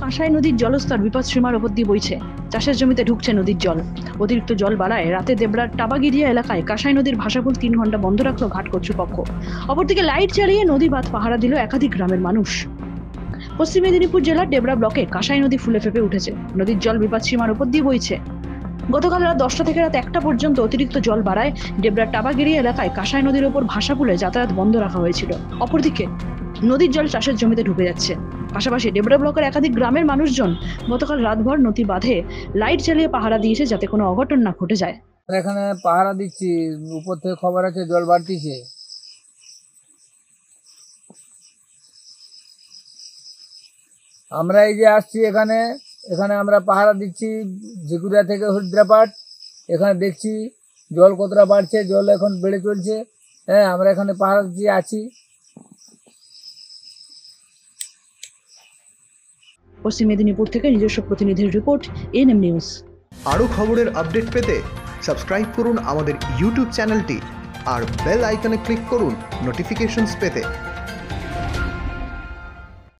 কাঁসাই নদীর জলস্তর বিপদসীমার ওপর দিয়ে বইছে। চাষের জমিতে ঢুকছে নদীর জল। অতিরিক্ত জল বাড়ায় রাতে দেবরার টাবাগিরিয়া এলাকায় কাঁসাই নদীর ভাষাপুল 3 ঘন্টা বন্ধ রাখলো ঘাট কর্তৃপক্ষ। অপরদিকে লাইট জ্বালিয়ে নদী বাঁধ পাহারা দিল একাধিক গ্রামের মানুষ। পশ্চিম মেদিনীপুর জেলার ডেবরা ব্লকে কাঁসাই নদী ফুলে ফেপে উঠেছে। নদীর জল বিপদসীমার ওপর দিয়ে বইছে। গতকাল রাত 10টা থেকে রাত 1টা পর্যন্ত অতিরিক্ত জল বাড়ায় ডেবরার টাবাগিরিয়া এলাকায় কাঁসাই নদীর ওপর ভাষাপুলে যাতায়াত বন্ধ রাখা হয়েছিল। অপরদিকে নদীর জল চাষের জমিতে ঢুকে যাচ্ছে। পাশাপাশি ডেবরা ব্লকের একাধিক গ্রামের মানুষজন গতকাল রাতভর নদী বাঁধে লাইট জ্বালিয়ে পাহারা দিয়েছে যাতে কোনো অঘটন না ঘটে যায়। এখানে পাহারা দিচ্ছি, উপর থেকে খবর আছে জল বাড়তিছে। আমরা এই যে আসছি এখানে এখানে আমরা পাহারা দিচ্ছি ঝিকুরিয়া থেকে হরিদ্রাপাট। এখানে দেখছি জল কতটা বাড়ছে, জল এখন বেড়ে চলছে। হ্যাঁ, আমরা এখানে পাহারা দিচ্ছি আছি। পশ্চিম মেদিনীপুর থেকে নিজস্ব প্রতিনিধির রিপোর্ট, এএনএম নিউজ। আরও খবরের আপডেট পেতে সাবস্ক্রাইব করুন আমাদের ইউটিউব চ্যানেলটি আর বেল আইকনে ক্লিক করুন নোটিফিকেশনস পেতে।